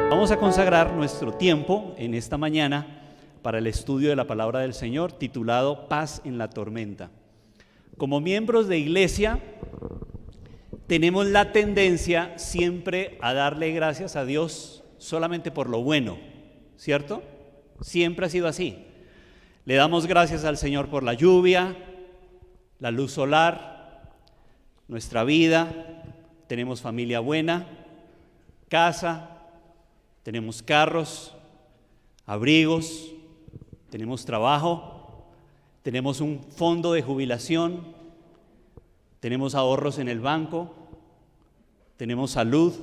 Vamos a consagrar nuestro tiempo en esta mañana para el estudio de la palabra del Señor, titulado Paz en la tormenta. Como miembros de iglesia, tenemos la tendencia siempre a darle gracias a Dios solamente por lo bueno, ¿cierto? Siempre ha sido así. Le damos gracias al Señor por la lluvia, la luz solar, nuestra vida, tenemos familia buena, casa, tenemos carros, abrigos, tenemos trabajo, tenemos un fondo de jubilación, tenemos ahorros en el banco, tenemos salud,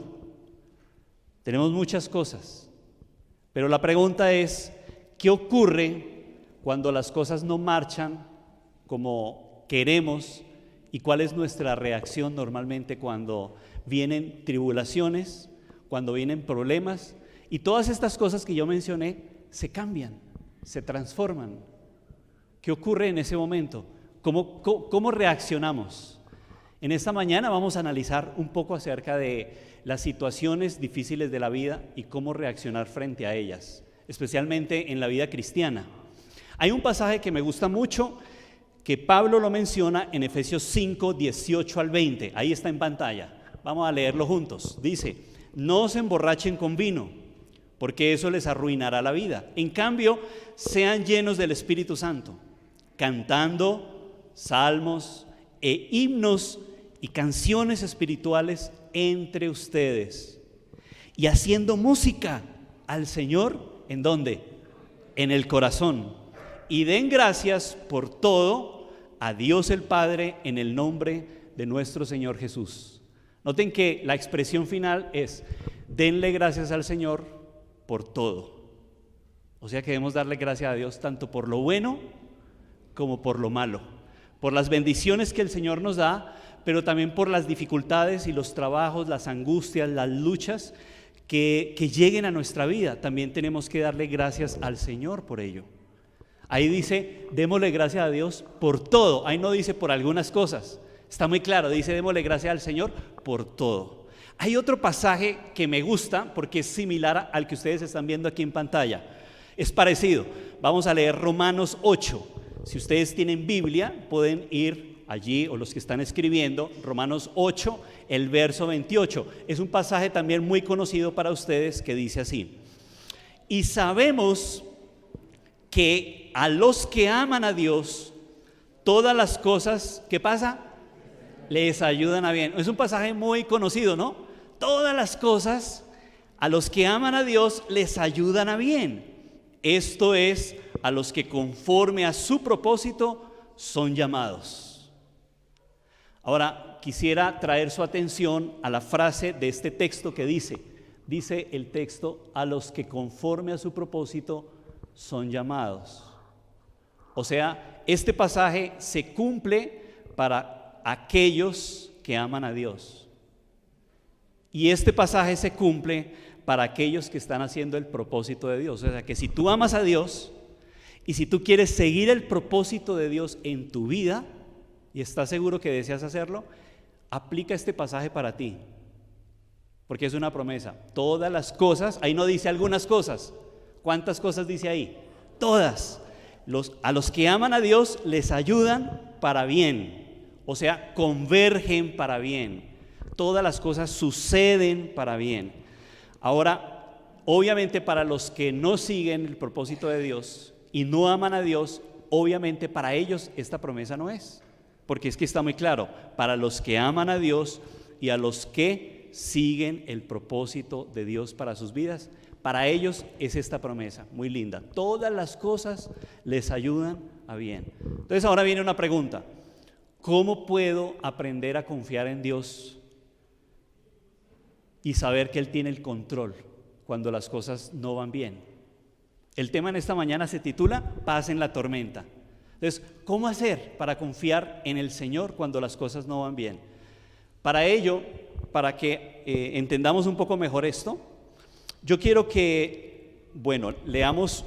tenemos muchas cosas. Pero la pregunta es, ¿qué ocurre cuando las cosas no marchan como queremos? ¿Y cuál es nuestra reacción normalmente cuando vienen tribulaciones, cuando vienen problemas? Y todas estas cosas que yo mencioné se cambian, se transforman. ¿Qué ocurre en ese momento? ¿Cómo reaccionamos? En esta mañana vamos a analizar un poco acerca de las situaciones difíciles de la vida y cómo reaccionar frente a ellas, especialmente en la vida cristiana. Hay un pasaje que me gusta mucho, que Pablo lo menciona en Efesios 5, 18 al 20. Ahí está en pantalla. Vamos a leerlo juntos. Dice: no se emborrachen con vino, porque eso les arruinará la vida. En cambio, sean llenos del Espíritu Santo, cantando salmos e himnos y canciones espirituales entre ustedes, y haciendo música al Señor, ¿en dónde? En el corazón. Y den gracias por todo a Dios el Padre en el nombre de nuestro Señor Jesús. Noten que la expresión final es: denle gracias al Señor por todo. O sea que debemos darle gracias a Dios tanto por lo bueno como por lo malo, por las bendiciones que el Señor nos da, pero también por las dificultades y los trabajos, las angustias, las luchas que lleguen a nuestra vida. También tenemos que darle gracias al Señor por ello. Ahí dice: démosle gracias a Dios por todo. Ahí no dice por algunas cosas, está muy claro, dice: démosle gracias al Señor por todo. Hay otro pasaje que me gusta porque es similar al que ustedes están viendo aquí en pantalla. Es parecido. Vamos a leer Romanos 8. Si ustedes tienen Biblia, pueden ir allí, o los que están escribiendo, Romanos 8, el verso 28. Es un pasaje también muy conocido para ustedes que dice así: y sabemos que a los que aman a Dios, todas las cosas, ¿qué pasa? Les ayudan a bien. Es un pasaje muy conocido, ¿no? Todas las cosas a los que aman a Dios les ayudan a bien. Esto es, a los que conforme a su propósito son llamados. Ahora quisiera traer su atención a la frase de este texto que dice el texto: a los que conforme a su propósito son llamados. O sea, este pasaje se cumple para aquellos que aman a Dios. Y este pasaje se cumple para aquellos que están haciendo el propósito de Dios. O sea, que si tú amas a Dios y si tú quieres seguir el propósito de Dios en tu vida y estás seguro que deseas hacerlo, aplica este pasaje para ti, porque es una promesa. Todas las cosas, ahí no dice algunas cosas. ¿Cuántas cosas dice ahí? Todas. A los que aman a Dios les ayudan para bien, o sea, convergen para bien. Todas las cosas suceden para bien. Ahora, obviamente para los que no siguen el propósito de Dios y no aman a Dios, obviamente para ellos esta promesa no es, porque es que está muy claro: para los que aman a Dios y a los que siguen el propósito de Dios para sus vidas, para ellos es esta promesa muy linda: todas las cosas les ayudan a bien. Entonces ahora viene una pregunta: ¿cómo puedo aprender a confiar en Dios y saber que Él tiene el control cuando las cosas no van bien? El tema en esta mañana se titula Paz en la tormenta. Entonces, ¿cómo hacer para confiar en el Señor cuando las cosas no van bien? Para ello, para que entendamos un poco mejor esto, yo quiero que, vamos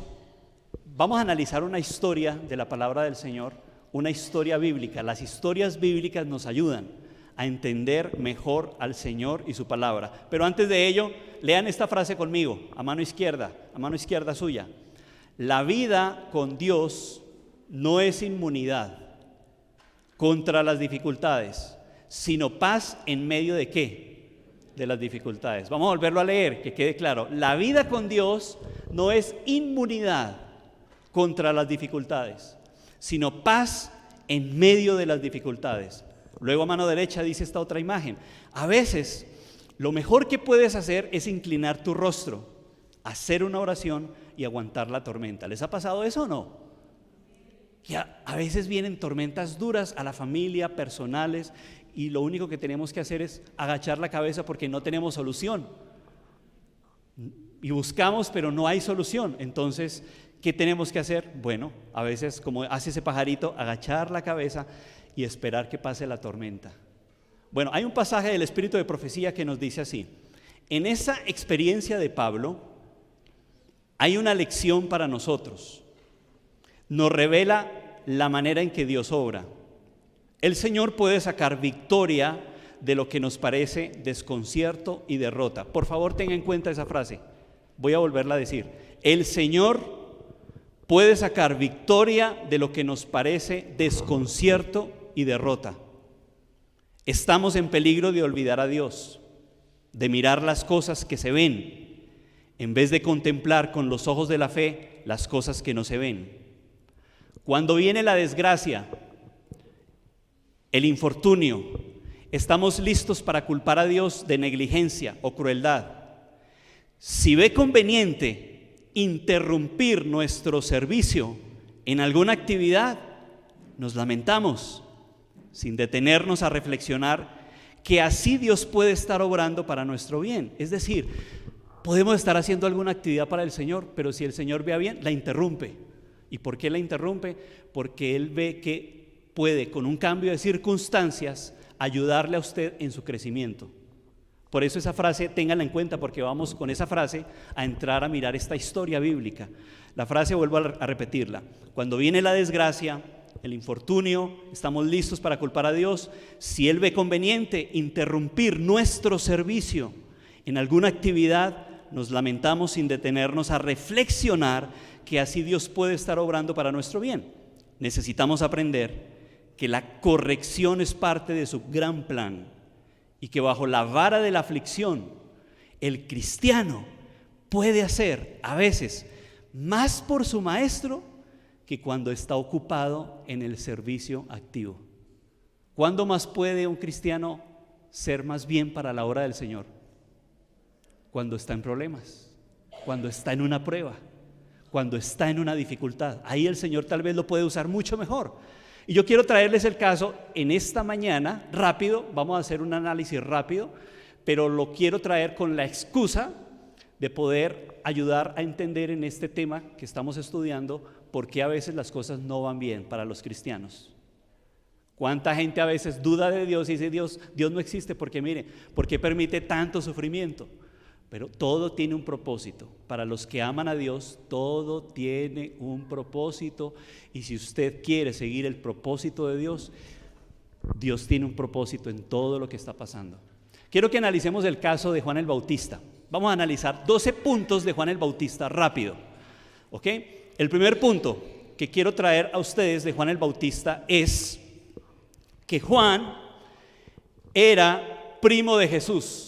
a analizar una historia de la palabra del Señor, una historia bíblica. Las historias bíblicas nos ayudan a entender mejor al Señor y su palabra. Pero antes de ello, lean esta frase conmigo, a mano izquierda suya. La vida con Dios no es inmunidad contra las dificultades, sino paz en medio de ¿qué? De las dificultades. Vamos a volverlo a leer, que quede claro. La vida con Dios no es inmunidad contra las dificultades, sino paz en medio de las dificultades. Luego a mano derecha dice esta otra imagen. A veces lo mejor que puedes hacer es inclinar tu rostro, hacer una oración y aguantar la tormenta. ¿Les ha pasado eso o no? Que a veces vienen tormentas duras a la familia, personales, y lo único que tenemos que hacer es agachar la cabeza porque no tenemos solución. Y buscamos, pero no hay solución. Entonces, ¿qué tenemos que hacer? Bueno, a veces, como hace ese pajarito, agachar la cabeza y esperar que pase la tormenta. Bueno, hay un pasaje del Espíritu de Profecía que nos dice así: en esa experiencia de Pablo hay una lección para nosotros. Nos revela la manera en que Dios obra. El Señor puede sacar victoria de lo que nos parece desconcierto y derrota. Por favor, tenga en cuenta esa frase. Voy a volverla a decir. El Señor puede sacar victoria de lo que nos parece desconcierto y derrota. Estamos en peligro de olvidar a Dios, de mirar las cosas que se ven, en vez de contemplar con los ojos de la fe las cosas que no se ven. Cuando viene la desgracia, el infortunio, estamos listos para culpar a Dios de negligencia o crueldad. Si ve conveniente interrumpir nuestro servicio en alguna actividad, nos lamentamos, sin detenernos a reflexionar que así Dios puede estar obrando para nuestro bien. Es decir, podemos estar haciendo alguna actividad para el Señor, pero si el Señor ve a bien, la interrumpe. ¿Y por qué la interrumpe? Porque Él ve que puede, con un cambio de circunstancias, ayudarle a usted en su crecimiento. Por eso esa frase, ténganla en cuenta, porque vamos con esa frase a entrar a mirar esta historia bíblica. La frase, vuelvo a repetirla: cuando viene la desgracia, el infortunio, estamos listos para culpar a Dios. Si Él ve conveniente interrumpir nuestro servicio en alguna actividad, nos lamentamos sin detenernos a reflexionar que así Dios puede estar obrando para nuestro bien. Necesitamos aprender que la corrección es parte de su gran plan y que bajo la vara de la aflicción el cristiano puede hacer a veces más por su maestro que cuando está ocupado en el servicio activo. ¿Cuándo más puede un cristiano ser más bien para la obra del Señor? Cuando está en problemas, cuando está en una prueba, cuando está en una dificultad. Ahí el Señor tal vez lo puede usar mucho mejor. Y yo quiero traerles el caso en esta mañana, rápido, vamos a hacer un análisis rápido, pero lo quiero traer con la excusa de poder ayudar a entender en este tema que estamos estudiando por qué a veces las cosas no van bien para los cristianos. ¿Cuánta gente a veces duda de Dios y dice Dios no existe porque mire, ¿por qué permite tanto sufrimiento? Pero todo tiene un propósito. Para los que aman a Dios, todo tiene un propósito. Y si usted quiere seguir el propósito de Dios, Dios tiene un propósito en todo lo que está pasando. Quiero que analicemos el caso de Juan el Bautista. Vamos a analizar 12 puntos de Juan el Bautista rápido. ¿Ok? El primer punto que quiero traer a ustedes de Juan el Bautista es que Juan era primo de Jesús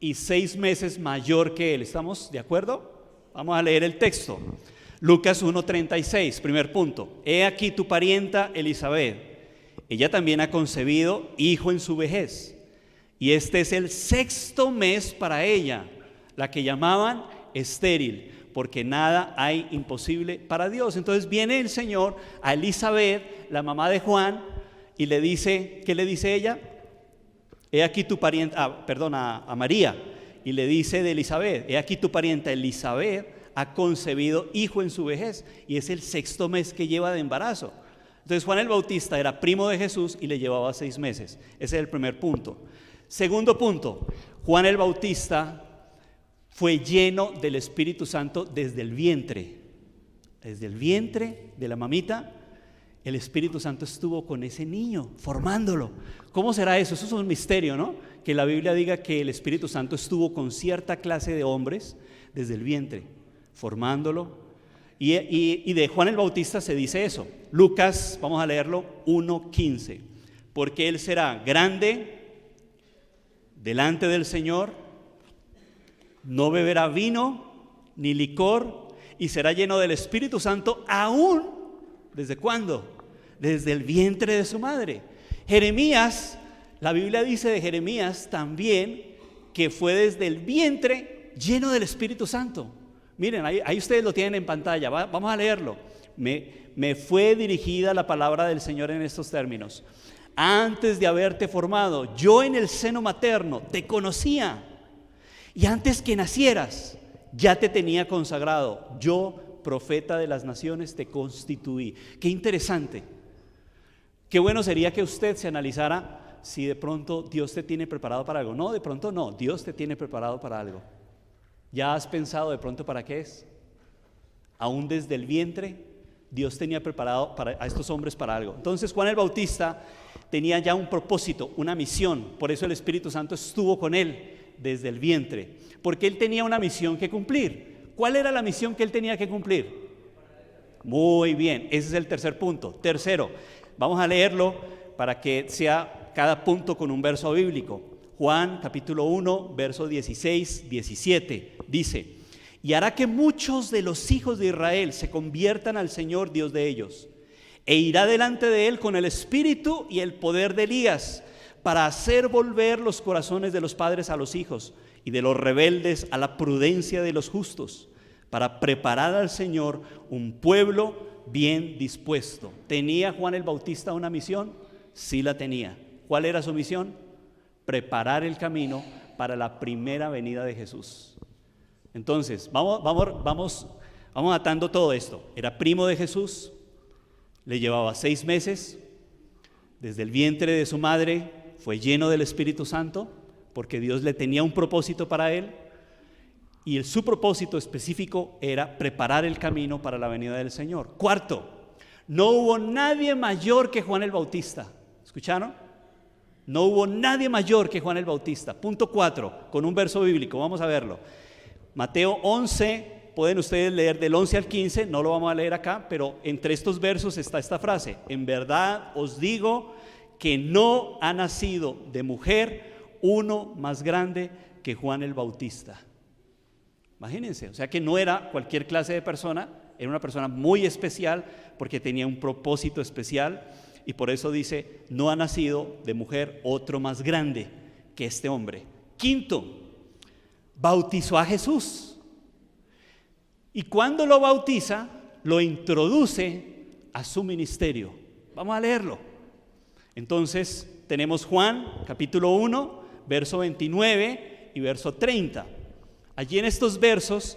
y 6 meses mayor que él. ¿Estamos de acuerdo? Vamos a leer el texto. Lucas 1:36, primer punto. He aquí tu parienta Elizabeth. Ella también ha concebido hijo en su vejez. Y este es el 6º mes para ella, la que llamaban estéril, porque nada hay imposible para Dios. Entonces viene el Señor a Elizabeth, la mamá de Juan, y le dice, ¿qué le dice ella? He aquí tu parienta, a María, y le dice de Elizabeth, he aquí tu parienta Elizabeth ha concebido hijo en su vejez, y es el 6º mes que lleva de embarazo. Entonces Juan el Bautista era primo de Jesús y le llevaba 6 meses. Ese es el primer punto. Segundo punto, Juan el Bautista fue lleno del Espíritu Santo desde el vientre de la mamita. el Espíritu Santo estuvo con ese niño, formándolo. ¿Cómo será eso? Eso es un misterio, ¿no? Que la Biblia diga que el Espíritu Santo estuvo con cierta clase de hombres desde el vientre, formándolo. Y de Juan el Bautista se dice eso. Lucas, vamos a leerlo, 1:15. Porque él será grande delante del Señor, no beberá vino ni licor, y será lleno del Espíritu Santo aún, ¿desde cuándo? Desde el vientre de su madre. Jeremías, la Biblia dice de Jeremías también que fue desde el vientre lleno del Espíritu Santo. Miren, ahí ustedes lo tienen en pantalla, vamos a leerlo. Me fue dirigida la palabra del Señor en estos términos. Antes de haberte formado, yo en el seno materno te conocía, y antes que nacieras, ya te tenía consagrado. Yo, profeta de las naciones, te constituí. Qué interesante. Qué bueno sería que usted se analizara si de pronto Dios te tiene preparado para algo. No, de pronto no, Dios te tiene preparado para algo. ¿Ya has pensado de pronto para qué es? Aún desde el vientre, Dios tenía preparado a estos hombres para algo. Entonces Juan el Bautista tenía ya un propósito, una misión. Por eso el Espíritu Santo estuvo con él desde el vientre, porque él tenía una misión que cumplir. ¿Cuál era la misión que él tenía que cumplir? Muy bien, ese es el tercer punto. Tercero, vamos a leerlo para que sea cada punto con un verso bíblico. Juan capítulo 1, verso 16, 17, dice: y hará que muchos de los hijos de Israel se conviertan al Señor Dios de ellos, e irá delante de él con el espíritu y el poder de Elías, para hacer volver los corazones de los padres a los hijos, y de los rebeldes a la prudencia de los justos, para preparar al Señor un pueblo bien dispuesto. ¿Tenía Juan el Bautista una misión? Sí la tenía. ¿Cuál era su misión? Preparar el camino para la primera venida de Jesús. Entonces, vamos atando todo esto. Era primo de Jesús, le llevaba 6 meses, desde el vientre de su madre fue lleno del Espíritu Santo, porque Dios le tenía un propósito para él, y su propósito específico era preparar el camino para la venida del Señor. Cuarto, no hubo nadie mayor que Juan el Bautista. ¿Escucharon? No hubo nadie mayor que Juan el Bautista. Punto 4, con un verso bíblico, vamos a verlo. Mateo 11, pueden ustedes leer del 11 al 15, no lo vamos a leer acá, pero entre estos versos está esta frase: en verdad os digo que no ha nacido de mujer uno más grande que Juan el Bautista. Imagínense, o sea que no era cualquier clase de persona, era una persona muy especial porque tenía un propósito especial, y por eso dice: no ha nacido de mujer otro más grande que este hombre. Quinto, bautizó a Jesús, y cuando lo bautiza, lo introduce a su ministerio. Vamos a leerlo. Entonces tenemos Juan capítulo 1, verso 29 y verso 30. Allí en estos versos,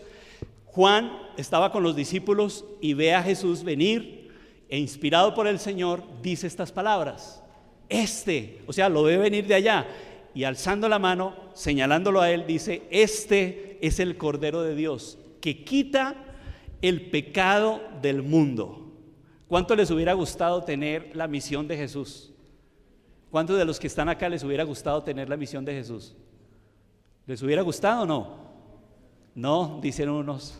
Juan estaba con los discípulos y ve a Jesús venir, e inspirado por el Señor dice estas palabras: o sea, lo ve venir de allá, y alzando la mano, señalándolo a él, dice: este es el Cordero de Dios que quita el pecado del mundo. ¿Cuánto les hubiera gustado tener la misión de Jesús? ¿Cuántos de los que están acá les hubiera gustado tener la misión de Jesús? ¿Les hubiera gustado o no? No, dicen unos.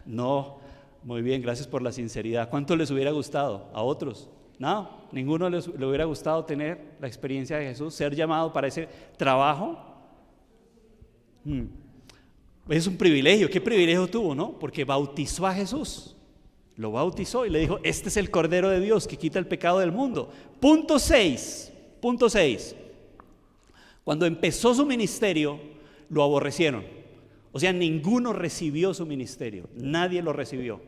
No, muy bien, gracias por la sinceridad. ¿Cuánto les hubiera gustado? ¿A otros? No, ninguno le hubiera gustado tener la experiencia de Jesús, ser llamado para ese trabajo. Es un privilegio. ¿Qué privilegio tuvo, no? Porque bautizó a Jesús, lo bautizó y le dijo: este es el Cordero de Dios que quita el pecado del mundo. Punto 6. Cuando empezó su ministerio, lo aborrecieron. O sea, ninguno recibió su ministerio, nadie lo recibió.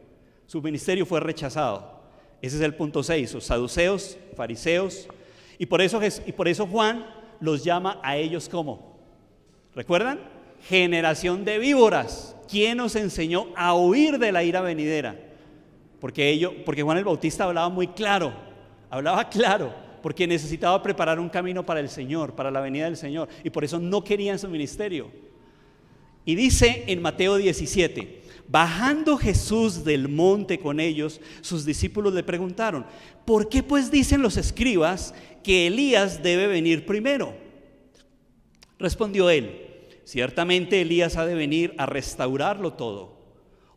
Su ministerio fue rechazado. Ese es el punto 6, los saduceos, fariseos, y por eso Juan los llama a ellos como, ¿recuerdan? Generación de víboras. ¿Quién nos enseñó a huir de la ira venidera? Porque Juan el Bautista hablaba claro, porque necesitaba preparar un camino para el Señor, para la venida del Señor, y por eso no querían su ministerio. Y dice en Mateo 17: bajando Jesús del monte con ellos, sus discípulos le preguntaron: ¿por qué pues dicen los escribas que Elías debe venir primero? Respondió él: ciertamente Elías ha de venir a restaurarlo todo.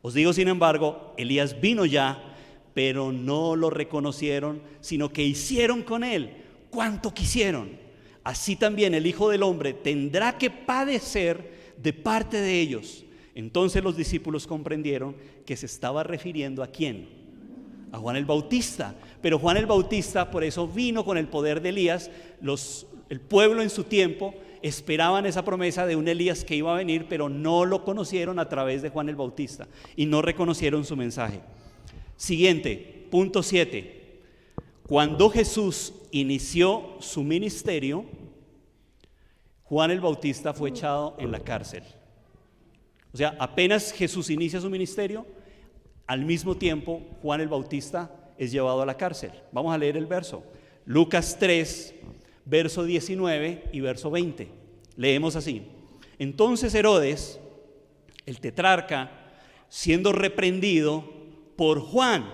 Os digo, sin embargo, Elías vino ya, pero no lo reconocieron, sino que hicieron con él cuanto quisieron. Así también el Hijo del Hombre tendrá que padecer de parte de ellos. Entonces los discípulos comprendieron que se estaba refiriendo ¿a quién? A Juan el Bautista. Pero Juan el Bautista por eso vino con el poder de Elías. El pueblo en su tiempo esperaban esa promesa de un Elías que iba a venir, pero no lo conocieron a través de Juan el Bautista y no reconocieron su mensaje. Siguiente, punto 7. Cuando Jesús inició su ministerio, Juan el Bautista fue echado en la cárcel. O sea, apenas Jesús inicia su ministerio, al mismo tiempo Juan el Bautista es llevado a la cárcel. Vamos a leer el verso. Lucas 3, verso 19 y verso 20. Leemos así: entonces Herodes, el tetrarca, siendo reprendido por Juan,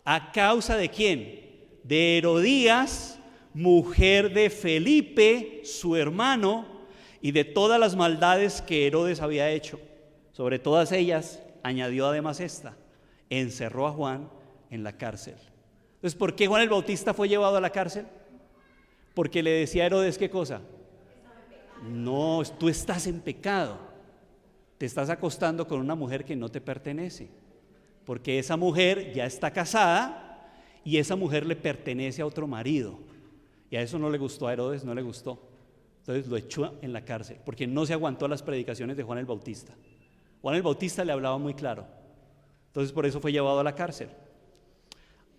¿a causa de quién? De Herodías, mujer de Felipe, su hermano, y de todas las maldades que Herodes había hecho. Sobre todas ellas añadió además esta: encerró a Juan en la cárcel. Entonces, ¿por qué Juan el Bautista fue llevado a la cárcel? Porque le decía a Herodes, ¿qué cosa? No, tú estás en pecado. Te estás acostando con una mujer que no te pertenece. Porque esa mujer ya está casada y esa mujer le pertenece a otro marido. Y a eso no le gustó a Herodes, no le gustó. Entonces lo echó en la cárcel, porque no se aguantó las predicaciones de Juan el Bautista. Juan el Bautista le hablaba muy claro. Entonces por eso fue llevado a la cárcel.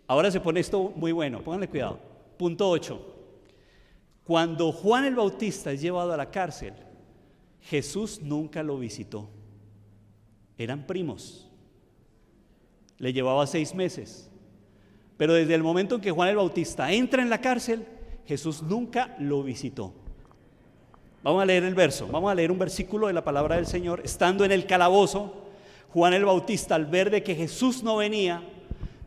Ahora se pone esto muy bueno, pónganle cuidado. Punto 8. Cuando Juan el Bautista es llevado a la cárcel, Jesús nunca lo visitó. Eran primos. Le llevaba 6 meses. Pero desde el momento en que Juan el Bautista entra en la cárcel, Jesús nunca lo visitó. Vamos a leer el verso, vamos a leer un versículo de la palabra del Señor. Estando en el calabozo, Juan el Bautista, al ver de que Jesús no venía,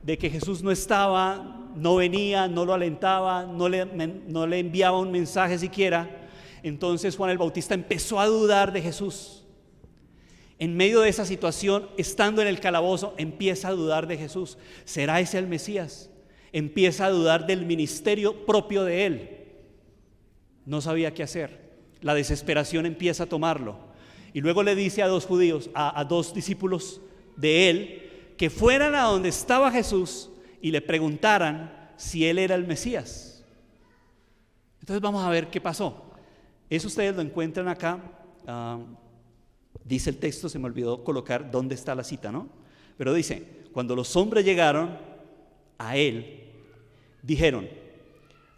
de que Jesús no estaba, no venía, no lo alentaba, no le enviaba un mensaje siquiera, entonces Juan el Bautista empezó a dudar de Jesús. En medio de esa situación, estando en el calabozo, empieza a dudar de Jesús. ¿Será ese el Mesías? Empieza a dudar del ministerio propio de él. No sabía qué hacer. La desesperación empieza a tomarlo. Y luego le dice a 2 judíos, a 2 discípulos de él, que fueran a donde estaba Jesús y le preguntaran si él era el Mesías. Entonces vamos a ver qué pasó. Eso ustedes lo encuentran acá. Dice el texto, se me olvidó colocar dónde está la cita, ¿no? Pero dice: cuando los hombres llegaron a él, dijeron: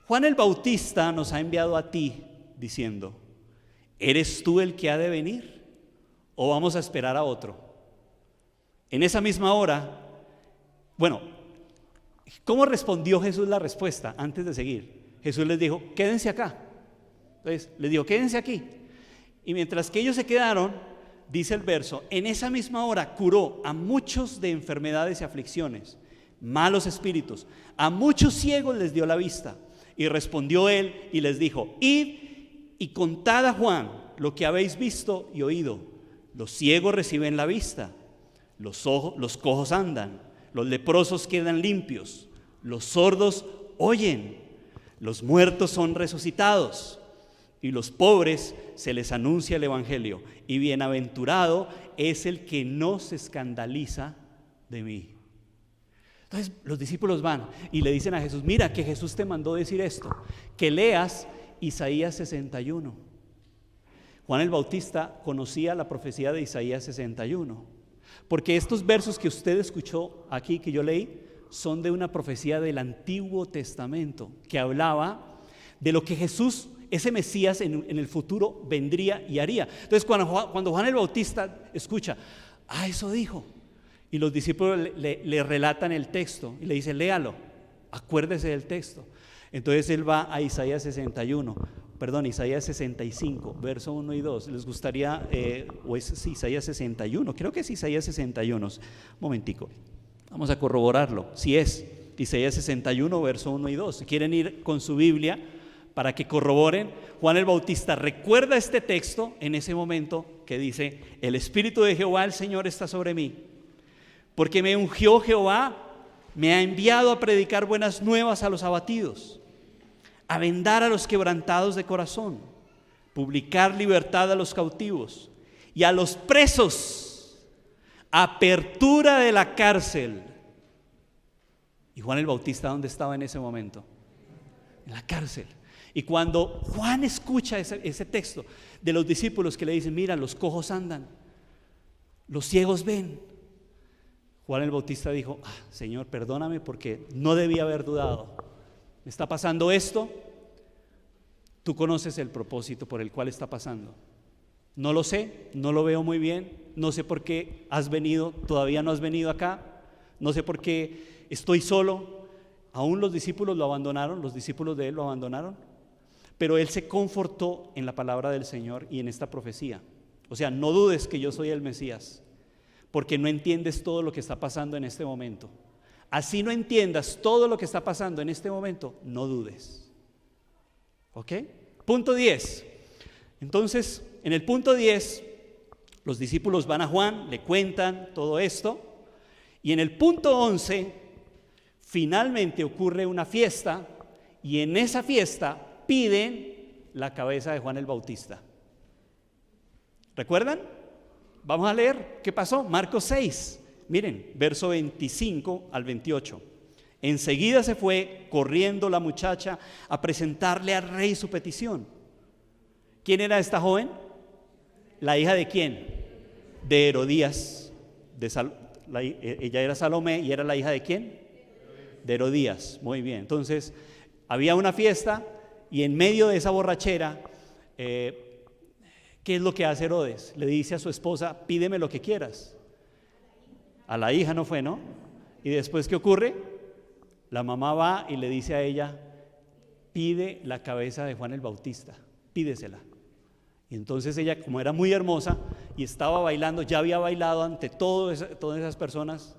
Juan el Bautista nos ha enviado a ti, diciendo: ¿eres tú el que ha de venir? ¿O vamos a esperar a otro? En esa misma hora, bueno, ¿cómo respondió Jesús la respuesta antes de seguir? Jesús les dijo: quédense acá. Entonces les dijo: quédense aquí. Y mientras que ellos se quedaron, dice el verso, en esa misma hora curó a muchos de enfermedades y aflicciones, malos espíritus, a muchos ciegos les dio la vista. Y respondió él y les dijo: id y contad a Juan lo que habéis visto y oído. Los ciegos reciben la vista, los cojos andan, los leprosos quedan limpios, los sordos oyen, los muertos son resucitados, y los pobres se les anuncia el evangelio. Y bienaventurado es el que no se escandaliza de mí. Entonces los discípulos van y le dicen a Jesús: mira que Jesús te mandó decir esto, que leas Isaías 61. Juan el Bautista conocía la profecía de Isaías 61, porque estos versos que usted escuchó aquí, que yo leí, son de una profecía del Antiguo Testamento, que hablaba de lo que Jesús, ese Mesías, en el futuro vendría y haría. Entonces cuando Juan el Bautista escucha: eso dijo, y los discípulos le relatan el texto y le dicen: léalo, acuérdese del texto. Entonces él va a Isaías 61. Isaías 65, verso 1 y 2. ¿Les gustaría, o es Isaías 61? Creo que es Isaías 61. Un momentico, vamos a corroborarlo. Si es Isaías 61, verso 1 y 2. Si quieren ir con su Biblia para que corroboren, Juan el Bautista recuerda este texto en ese momento que dice: el Espíritu de Jehová el Señor está sobre mí, porque me ungió Jehová, me ha enviado a predicar buenas nuevas a los abatidos, a vendar a los quebrantados de corazón, publicar libertad a los cautivos y a los presos, apertura de la cárcel. ¿Y Juan el Bautista dónde estaba en ese momento? En la cárcel. Y cuando Juan escucha ese texto de los discípulos que le dicen: mira, los cojos andan, los ciegos ven, Juan el Bautista dijo: Señor, perdóname porque no debía haber dudado. Me está pasando esto, tú conoces el propósito por el cual está pasando. No lo sé, no lo veo muy bien, no sé por qué has venido, todavía no has venido acá, no sé por qué estoy solo. Aún los discípulos lo abandonaron, los discípulos de él lo abandonaron, pero él se confortó en la palabra del Señor y en esta profecía. O sea, no dudes que yo soy el Mesías, porque no entiendes todo lo que está pasando en este momento. Así no entiendas todo lo que está pasando en este momento, no dudes. ¿Ok? Punto 10. Entonces, en el punto 10, los discípulos van a Juan, le cuentan todo esto, y en el punto 11, finalmente ocurre una fiesta, y en esa fiesta piden la cabeza de Juan el Bautista. ¿Recuerdan? Vamos a leer qué pasó. Marcos 6, miren, verso 25 al 28. Enseguida se fue corriendo la muchacha a presentarle al rey su petición. ¿Quién era esta joven? ¿La hija de quién? De Herodías. Ella era Salomé y era la hija de quién? De Herodías. Muy bien. Entonces, había una fiesta y en medio de esa borrachera, ¿qué es lo que hace Herodes? Le dice a su esposa: pídeme lo que quieras. A la hija no fue, ¿no? Y después, ¿qué ocurre? La mamá va y le dice a ella: pide la cabeza de Juan el Bautista, pídesela. Y entonces ella, como era muy hermosa y estaba bailando, ya había bailado ante todas esas personas,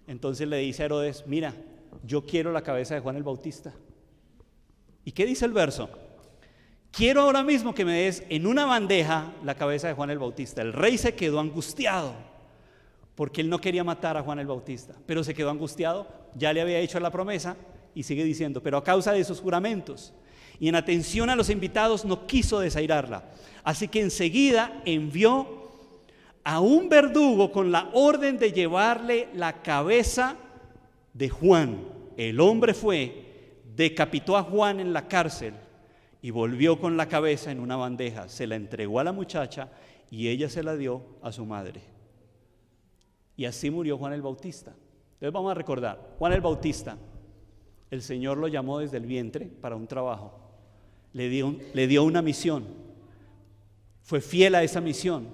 entonces le dice a Herodes: mira, yo quiero la cabeza de Juan el Bautista. ¿Y qué dice el verso? Quiero ahora mismo que me des en una bandeja la cabeza de Juan el Bautista. El rey se quedó angustiado porque él no quería matar a Juan el Bautista, pero se quedó angustiado, ya le había hecho la promesa y sigue diciendo: pero a causa de sus juramentos y en atención a los invitados no quiso desairarla. Así que enseguida envió a un verdugo con la orden de llevarle la cabeza de Juan. El hombre fue, decapitó a Juan en la cárcel y volvió con la cabeza en una bandeja, se la entregó a la muchacha y ella se la dio a su madre. Y así murió Juan el Bautista. Entonces vamos a recordar: Juan el Bautista, el Señor lo llamó desde el vientre para un trabajo, le dio una misión, fue fiel a esa misión,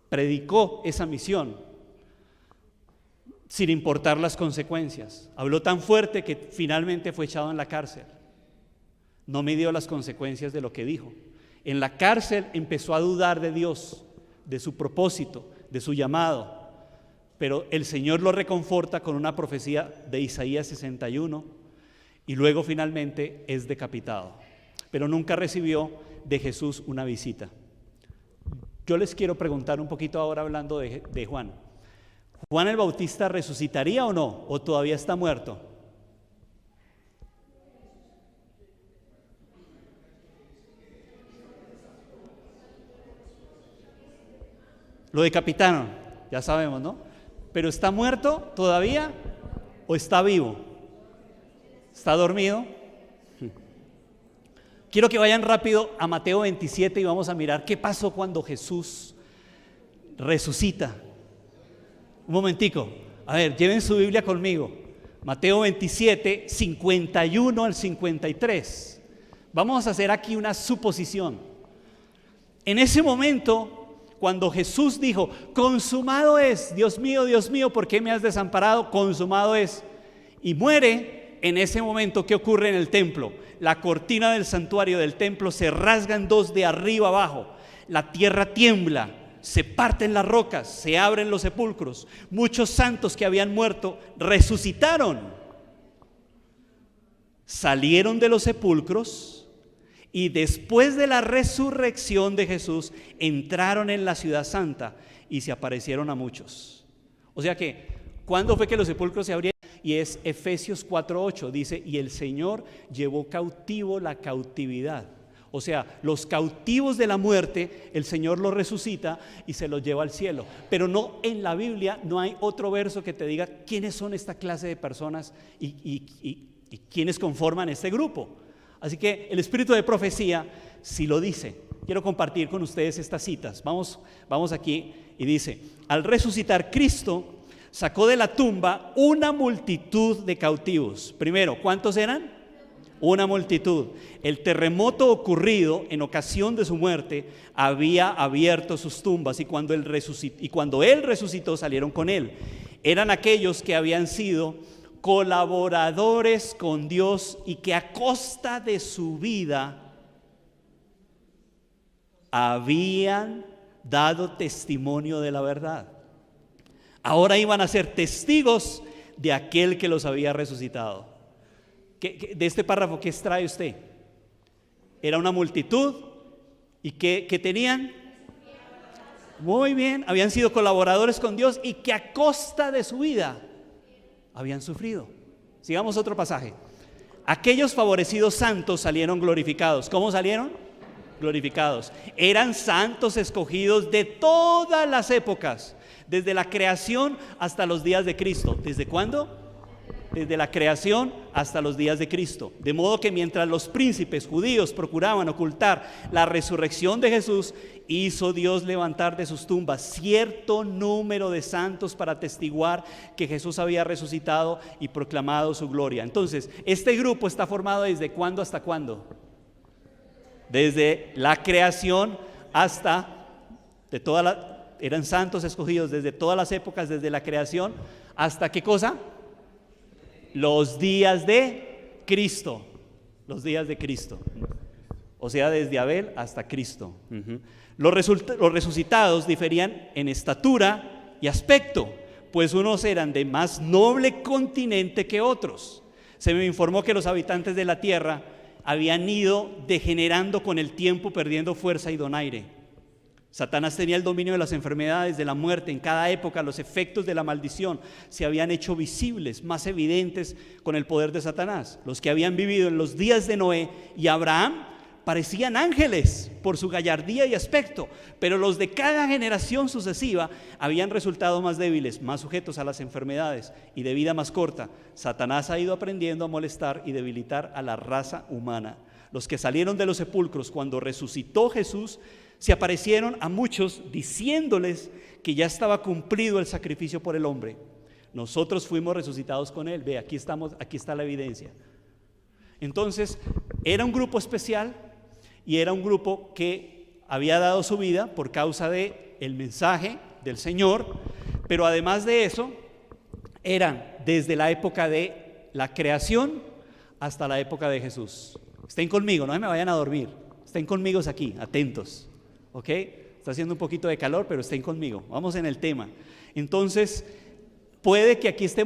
predicó esa misión sin importar las consecuencias. Habló tan fuerte que finalmente fue echado en la cárcel. No midió las consecuencias de lo que dijo. En la cárcel empezó a dudar de Dios, de su propósito, de su llamado. Pero el Señor lo reconforta con una profecía de Isaías 61 y luego finalmente es decapitado. Pero nunca recibió de Jesús una visita. Yo les quiero preguntar un poquito ahora hablando de Juan. ¿Juan el Bautista resucitaría o no? ¿O todavía está muerto? Lo decapitaron, ya sabemos, ¿no? Pero ¿está muerto todavía o está vivo? ¿Está dormido? Quiero que vayan rápido a Mateo 27 y vamos a mirar qué pasó cuando Jesús resucita. Un momentico, a ver, lleven su Biblia conmigo. Mateo 27, 51 al 53. Vamos a hacer aquí una suposición. En ese momento, cuando Jesús dijo: consumado es, Dios mío, ¿por qué me has desamparado? Consumado es. Y muere, en ese momento, ¿qué ocurre en el templo? La cortina del santuario del templo se rasga en dos de arriba abajo. La tierra tiembla, se parten las rocas, se abren los sepulcros. Muchos santos que habían muerto resucitaron. Salieron de los sepulcros y después de la resurrección de Jesús entraron en la ciudad santa y se aparecieron a muchos. O sea que, ¿cuándo fue que los sepulcros se abrieron? Y es Efesios 4:8, dice, y el Señor llevó cautivo la cautividad. O sea, los cautivos de la muerte, el Señor los resucita y se los lleva al cielo. Pero no, en la Biblia no hay otro verso que te diga quiénes son esta clase de personas y quiénes conforman este grupo. Así que el espíritu de profecía sí lo dice. Quiero compartir con ustedes estas citas. Vamos aquí y dice, al resucitar Cristo, sacó de la tumba una multitud de cautivos. Primero, ¿cuántos eran? Una multitud. El terremoto ocurrido en ocasión de su muerte había abierto sus tumbas y cuando él resucitó salieron con él. Eran aquellos que habían sido colaboradores con Dios y que a costa de su vida habían dado testimonio de la verdad. Ahora iban a ser testigos de aquel que los había resucitado. De este párrafo, ¿qué extrae usted? Era una multitud y que tenían, muy bien, habían sido colaboradores con Dios y que a costa de su vida habían sufrido. Sigamos otro pasaje. Aquellos favorecidos santos salieron glorificados. ¿Cómo salieron? Glorificados. Eran santos escogidos de todas las épocas, desde la creación hasta los días de Cristo. ¿Desde cuándo? Desde la creación hasta los días de Cristo. De modo que mientras los príncipes judíos procuraban ocultar la resurrección de Jesús, hizo Dios levantar de sus tumbas cierto número de santos para atestiguar que Jesús había resucitado y proclamado su gloria. Entonces, este grupo está formado ¿desde cuándo hasta cuándo? Desde la creación hasta eran santos escogidos desde todas las épocas, desde la creación hasta ¿qué cosa? Los días de Cristo. Los días de Cristo. O sea, desde Abel hasta Cristo. Los resucitados diferían en estatura y aspecto, pues unos eran de más noble continente que otros. Se me informó que los habitantes de la tierra habían ido degenerando con el tiempo, perdiendo fuerza y donaire. Satanás tenía el dominio de las enfermedades, de la muerte. En cada época los efectos de la maldición se habían hecho visibles, más evidentes con el poder de Satanás. Los que habían vivido en los días de Noé y Abraham parecían ángeles por su gallardía y aspecto, pero los de cada generación sucesiva habían resultado más débiles, más sujetos a las enfermedades y de vida más corta. Satanás ha ido aprendiendo a molestar y debilitar a la raza humana. Los que salieron de los sepulcros cuando resucitó Jesús se aparecieron a muchos diciéndoles que ya estaba cumplido el sacrificio por el hombre. Nosotros fuimos resucitados con él. Ve, aquí está la evidencia. Entonces, era un grupo especial y era un grupo que había dado su vida por causa del mensaje del Señor, pero además de eso, eran desde la época de la creación hasta la época de Jesús. Estén conmigo, no se me vayan a dormir. Estén conmigo aquí, atentos. ¿Ok? Está haciendo un poquito de calor, pero estén conmigo. Vamos en el tema. Entonces, puede que aquí esté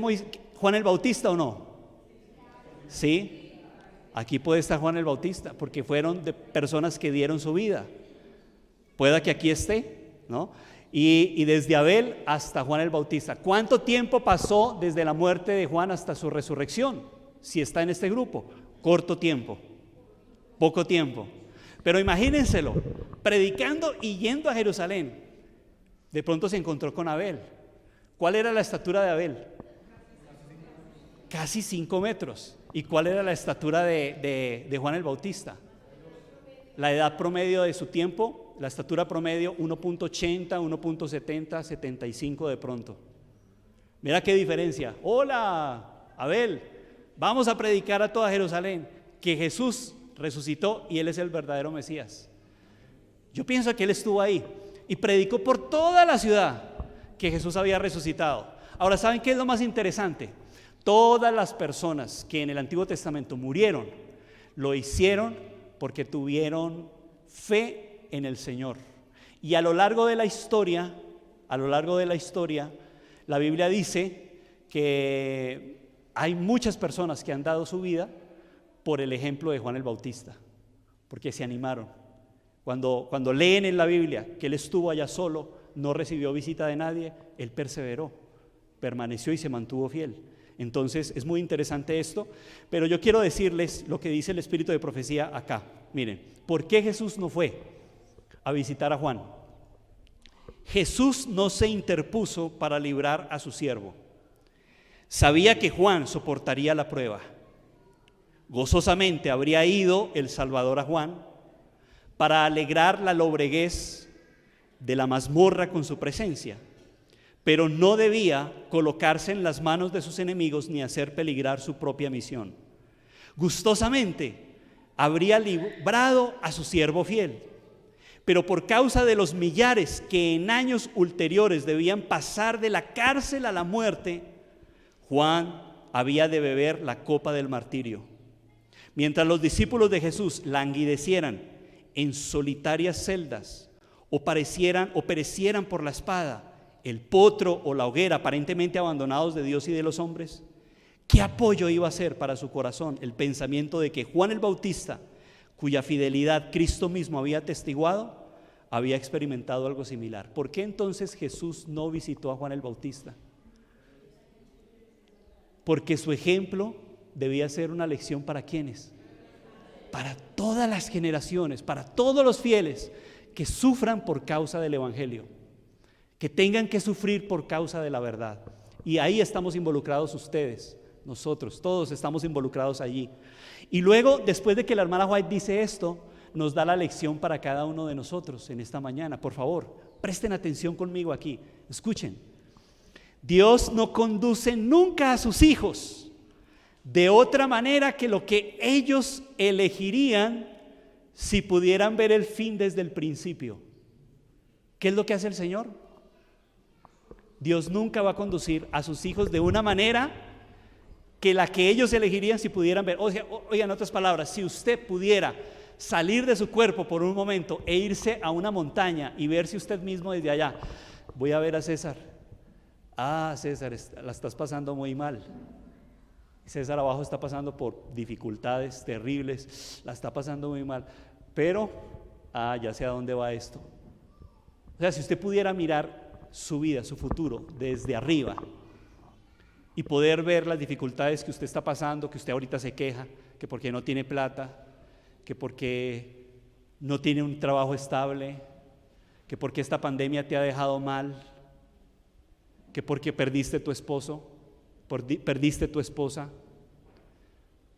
Juan el Bautista o no. ¿Sí? Aquí puede estar Juan el Bautista, porque fueron de personas que dieron su vida. Pueda que aquí esté, ¿no? Y desde Abel hasta Juan el Bautista. ¿Cuánto tiempo pasó desde la muerte de Juan hasta su resurrección? Si está en este grupo. Corto tiempo. Poco tiempo. Pero imagínenselo, predicando y yendo a Jerusalén. De pronto se encontró con Abel. ¿Cuál era la estatura de Abel? Casi 5 metros. ¿Y cuál era la estatura de Juan el Bautista? La edad promedio de su tiempo, la estatura promedio 1.80, 1.70, 75 de pronto. Mira qué diferencia. Hola, Abel, vamos a predicar a toda Jerusalén que Jesús resucitó y Él es el verdadero Mesías. Yo pienso que Él estuvo ahí y predicó por toda la ciudad que Jesús había resucitado. Ahora, ¿saben qué es lo más interesante? Todas las personas que en el Antiguo Testamento murieron, lo hicieron porque tuvieron fe en el Señor. Y a lo largo de la historia, la Biblia dice que hay muchas personas que han dado su vida por el ejemplo de Juan el Bautista, porque se animaron. Cuando leen en la Biblia que él estuvo allá solo, no recibió visita de nadie, él perseveró, permaneció y se mantuvo fiel. Entonces es muy interesante esto, pero yo quiero decirles lo que dice el espíritu de profecía acá. Miren, ¿por qué Jesús no fue a visitar a Juan? Jesús no se interpuso para librar a su siervo. Sabía que Juan soportaría la prueba. Gozosamente habría ido el Salvador a Juan para alegrar la lobreguez de la mazmorra con su presencia, pero no debía colocarse en las manos de sus enemigos ni hacer peligrar su propia misión. Gustosamente habría librado a su siervo fiel, pero por causa de los millares que en años ulteriores debían pasar de la cárcel a la muerte, Juan había de beber la copa del martirio. Mientras los discípulos de Jesús languidecieran en solitarias celdas o perecieran por la espada, el potro o la hoguera, aparentemente abandonados de Dios y de los hombres, ¿qué apoyo iba a ser para su corazón el pensamiento de que Juan el Bautista, cuya fidelidad Cristo mismo había atestiguado, había experimentado algo similar? ¿Por qué entonces Jesús no visitó a Juan el Bautista? Porque su ejemplo debía ser una lección para ¿quiénes? Para todas las generaciones, para todos los fieles que sufran por causa del Evangelio, que tengan que sufrir por causa de la verdad. Y ahí estamos involucrados ustedes, nosotros, todos estamos involucrados allí. Y luego, después de que la hermana White dice esto, nos da la lección para cada uno de nosotros en esta mañana. Por favor, presten atención conmigo aquí, escuchen. Dios no conduce nunca a sus hijos de otra manera que lo que ellos elegirían si pudieran ver el fin desde el principio. ¿Qué es lo que hace el Señor? Dios nunca va a conducir a sus hijos de una manera que la que ellos elegirían si pudieran ver. O sea, oiga, en otras palabras, si usted pudiera salir de su cuerpo por un momento e irse a una montaña y verse usted mismo desde allá, voy a ver a César. Ah, César, la estás pasando muy mal. César abajo está pasando por dificultades terribles, la está pasando muy mal, pero ya sé a dónde va esto. O sea, si usted pudiera mirar su vida, su futuro desde arriba y poder ver las dificultades que usted está pasando, que usted ahorita se queja, que porque no tiene plata, que porque no tiene un trabajo estable, que porque esta pandemia te ha dejado mal, que porque perdiste tu esposo, perdiste tu esposa,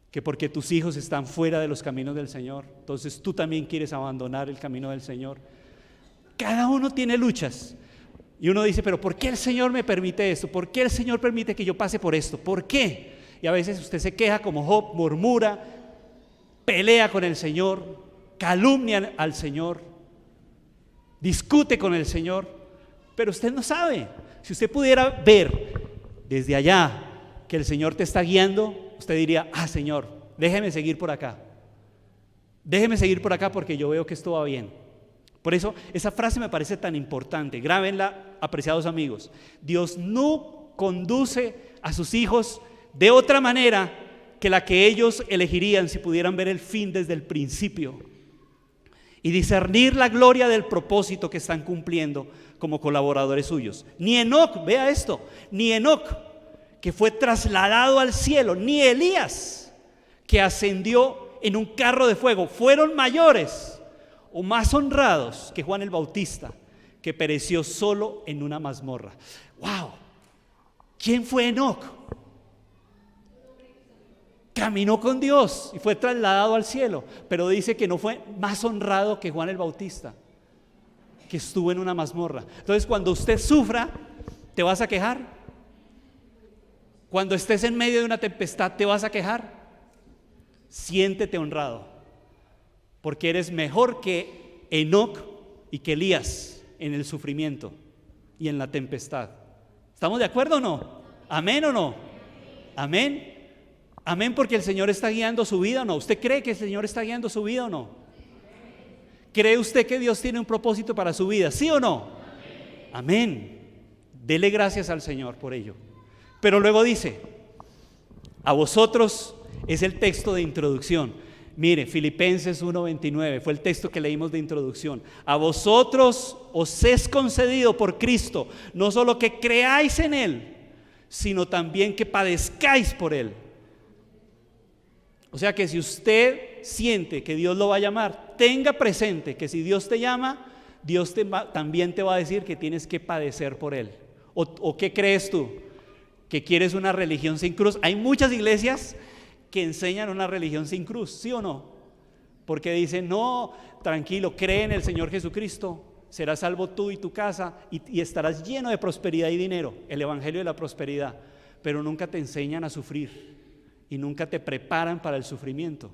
que porque tus hijos están fuera de los caminos del Señor, entonces tú también quieres abandonar el camino del Señor. Cada uno tiene luchas y uno dice, pero ¿por qué el Señor me permite esto? ¿Por qué el Señor permite que yo pase por esto? ¿Por qué? Y a veces usted se queja como Job, murmura, pelea con el Señor, calumnia al Señor, discute con el Señor, pero usted no sabe. Si usted pudiera ver desde allá que el Señor te está guiando, usted diría, Señor, déjeme seguir por acá. Déjeme seguir por acá porque yo veo que esto va bien. Por eso esa frase me parece tan importante. Grábenla, apreciados amigos. Dios no conduce a sus hijos de otra manera que la que ellos elegirían si pudieran ver el fin desde el principio y discernir la gloria del propósito que están cumpliendo como colaboradores suyos. Ni Enoc, vea esto, ni Enoc, que fue trasladado al cielo, ni Elías, que ascendió en un carro de fuego, fueron mayores o más honrados que Juan el Bautista, que pereció solo en una mazmorra. ¡Wow! ¿Quién fue Enoc? Caminó con Dios y fue trasladado al cielo, pero dice que no fue más honrado que Juan el Bautista, que estuvo en una mazmorra. Entonces, cuando usted sufra, ¿te vas a quejar? Cuando estés en medio de una tempestad, ¿te vas a quejar? Siéntete honrado, porque eres mejor que Enoc y que Elías en el sufrimiento y en la tempestad. ¿Estamos de acuerdo o no? ¿Amén o no? Amén. Amén, porque el Señor está guiando su vida o no. ¿Usted cree que el Señor está guiando su vida o no? ¿Cree usted que Dios tiene un propósito para su vida? ¿Sí o no? Amén. Dele gracias al Señor por ello. Pero luego dice, a vosotros, es el texto de introducción. Mire, Filipenses 1:29 fue el texto que leímos de introducción. A vosotros os es concedido por Cristo, no solo que creáis en Él, sino también que padezcáis por Él. O sea que si usted siente que Dios lo va a llamar, tenga presente que si Dios te llama, Dios también te va a decir que tienes que padecer por Él. ¿O qué crees tú? ¿Que quieres una religión sin cruz? Hay muchas iglesias que enseñan una religión sin cruz, ¿sí o no? Porque dicen, no, tranquilo, cree en el Señor Jesucristo, serás salvo tú y tu casa y estarás lleno de prosperidad y dinero, el evangelio de la prosperidad, pero nunca te enseñan a sufrir y nunca te preparan para el sufrimiento.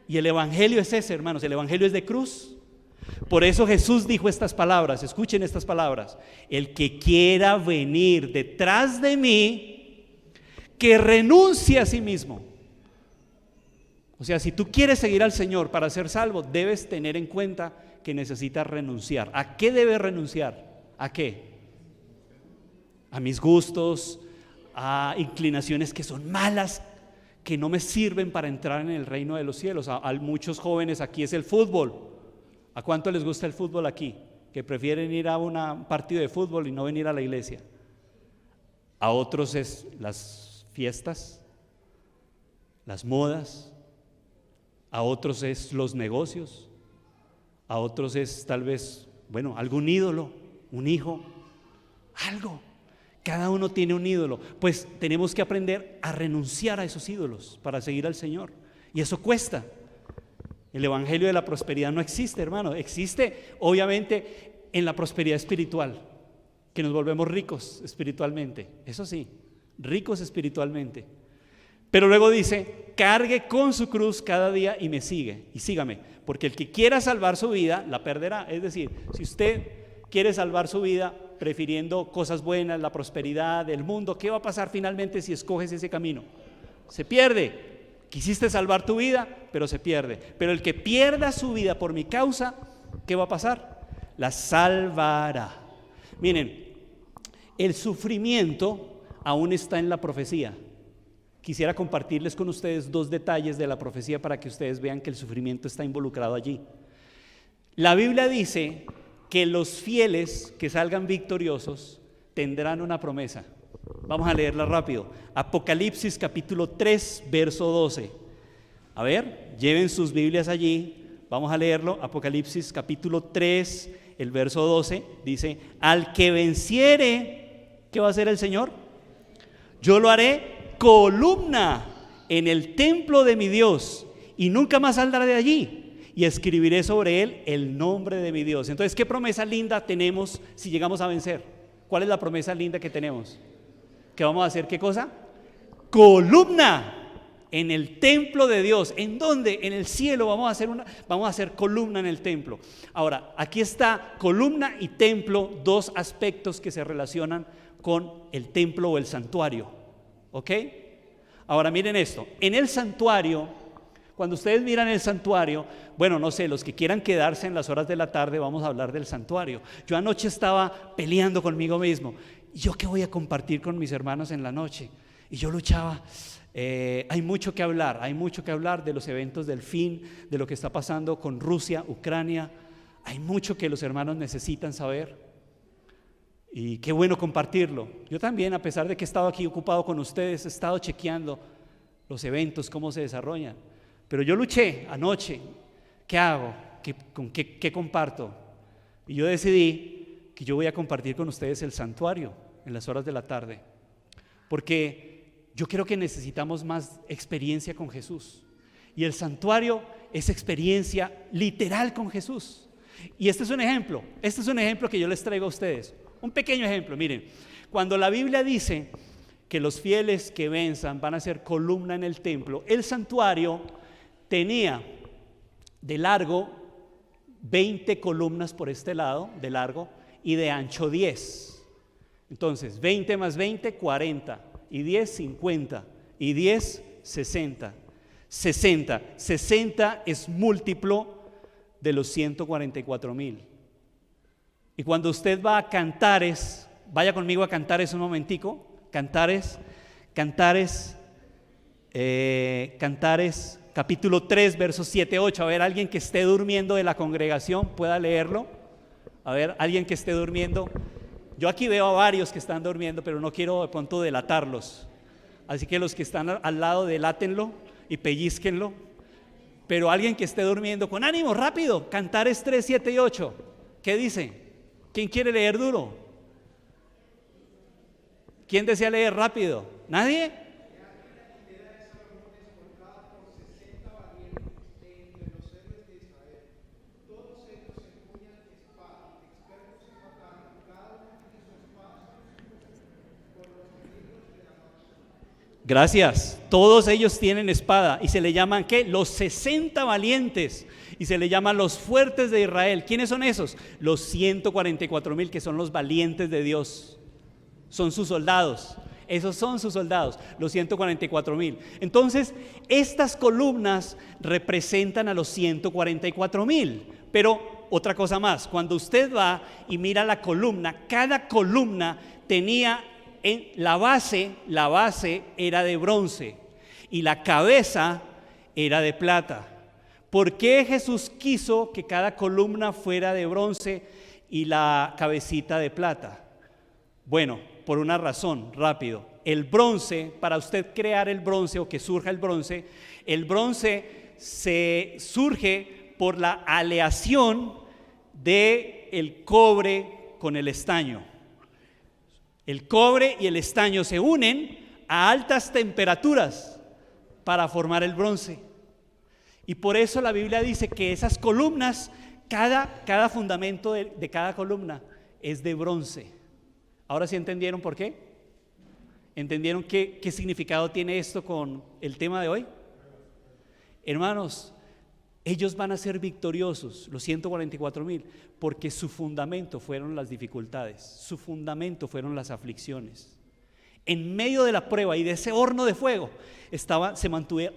Y el evangelio es ese, hermanos, el evangelio es de cruz. Por eso Jesús dijo estas palabras, escuchen estas palabras: el que quiera venir detrás de mí, que renuncie a sí mismo. O sea, si tú quieres seguir al Señor para ser salvo, debes tener en cuenta que necesitas renunciar. ¿A qué debes renunciar? ¿A qué? A mis gustos, a inclinaciones que son malas, que no me sirven para entrar en el reino de los cielos. A muchos jóvenes aquí es el fútbol. ¿A cuánto les gusta el fútbol aquí? Que prefieren ir a un partido de fútbol y no venir a la iglesia. A otros es las fiestas, las modas. A otros es los negocios. A otros es tal vez, bueno, algún ídolo, un hijo, algo. Cada uno tiene un ídolo. Pues tenemos que aprender a renunciar a esos ídolos para seguir al Señor. Y eso cuesta. El evangelio de la prosperidad no existe, hermano. Existe, obviamente, en la prosperidad espiritual, que nos volvemos ricos espiritualmente. Eso sí, ricos espiritualmente. Pero luego dice, cargue con su cruz cada día y me sigue, y sígame, porque el que quiera salvar su vida, la perderá. Es decir, si usted quiere salvar su vida prefiriendo cosas buenas, la prosperidad del mundo, ¿qué va a pasar finalmente si escoges ese camino? Se pierde. Quisiste salvar tu vida, pero se pierde. Pero el que pierda su vida por mi causa, ¿qué va a pasar? La salvará. Miren, el sufrimiento aún está en la profecía. Quisiera compartirles con ustedes dos detalles de la profecía para que ustedes vean que el sufrimiento está involucrado allí. La Biblia dice que los fieles que salgan victoriosos tendrán una promesa. Vamos a leerla rápido. Apocalipsis capítulo 3, verso 12. A ver, lleven sus Biblias allí. Vamos a leerlo. Apocalipsis capítulo 3, el verso 12. Dice, al que venciere, ¿qué va a hacer el Señor? Yo lo haré columna en el templo de mi Dios y nunca más saldrá de allí. Y escribiré sobre él el nombre de mi Dios. Entonces, ¿qué promesa linda tenemos si llegamos a vencer? ¿Cuál es la promesa linda que tenemos? ¿Que vamos a hacer qué cosa? Columna en el templo de Dios. ¿En dónde? En el cielo vamos a hacer columna en el templo. Ahora, aquí está columna y templo, dos aspectos que se relacionan con el templo o el santuario. ¿Ok? Ahora miren esto. En el santuario, cuando ustedes miran el santuario, bueno, no sé, los que quieran quedarse en las horas de la tarde, vamos a hablar del santuario. Yo anoche estaba peleando conmigo mismo. ¿Yo qué voy a compartir con mis hermanos en la noche? Y yo luchaba. Hay mucho que hablar de los eventos del fin, de lo que está pasando con Rusia, Ucrania. Hay mucho que los hermanos necesitan saber. Y qué bueno compartirlo. Yo también, a pesar de que he estado aquí ocupado con ustedes, he estado chequeando los eventos, cómo se desarrollan. Pero yo luché anoche. ¿Qué hago? ¿Qué comparto? Y yo decidí que yo voy a compartir con ustedes el santuario en las horas de la tarde, porque yo creo que necesitamos más experiencia con Jesús, y el santuario es experiencia literal con Jesús. Y este es un ejemplo que yo les traigo a ustedes, un pequeño ejemplo. Miren, cuando la Biblia dice que los fieles que venzan van a ser columna en el templo, el santuario tenía de largo 20 columnas por este lado, de largo, y de ancho 10. Entonces 20 más 20, 40. y 10, 50, y 10, 60. 60 es múltiplo de los 144,000. Y cuando usted va a Cantares, vaya conmigo a Cantares un momentico. Cantares capítulo 3, versos 7, 8. A ver, alguien que esté durmiendo de la congregación pueda leerlo. A ver, alguien que esté durmiendo. Yo aquí veo a varios que están durmiendo, pero no quiero de pronto delatarlos. Así que los que están al lado, delátenlo y pellizquenlo. Pero alguien que esté durmiendo, con ánimo, rápido. Cantares 3, 7 y 8. ¿Qué dice? ¿Quién quiere leer duro? ¿Quién desea leer rápido? ¿Nadie? Gracias. Todos ellos tienen espada y se le llaman ¿qué? Los 60 valientes, y se le llaman los fuertes de Israel. ¿Quiénes son esos? Los 144,000 que son los valientes de Dios. Son sus soldados. Esos son sus soldados, los 144,000. Entonces, estas columnas representan a los 144,000. Pero otra cosa más, cuando usted va y mira la columna, cada columna tenía en la base era de bronce y la cabeza era de plata. ¿Por qué Jesús quiso que cada columna fuera de bronce y la cabecita de plata? Bueno, por una razón, rápido. El bronce, para usted crear el bronce o que surja el bronce se surge por la aleación del cobre con el estaño. El cobre y el estaño se unen a altas temperaturas para formar el bronce. Y por eso la Biblia dice que esas columnas, cada fundamento de cada columna es de bronce. ¿Ahora sí entendieron por qué? ¿Entendieron qué significado tiene esto con el tema de hoy? Hermanos, ellos van a ser victoriosos, los 144,000, porque su fundamento fueron las dificultades, su fundamento fueron las aflicciones. En medio de la prueba y de ese horno de fuego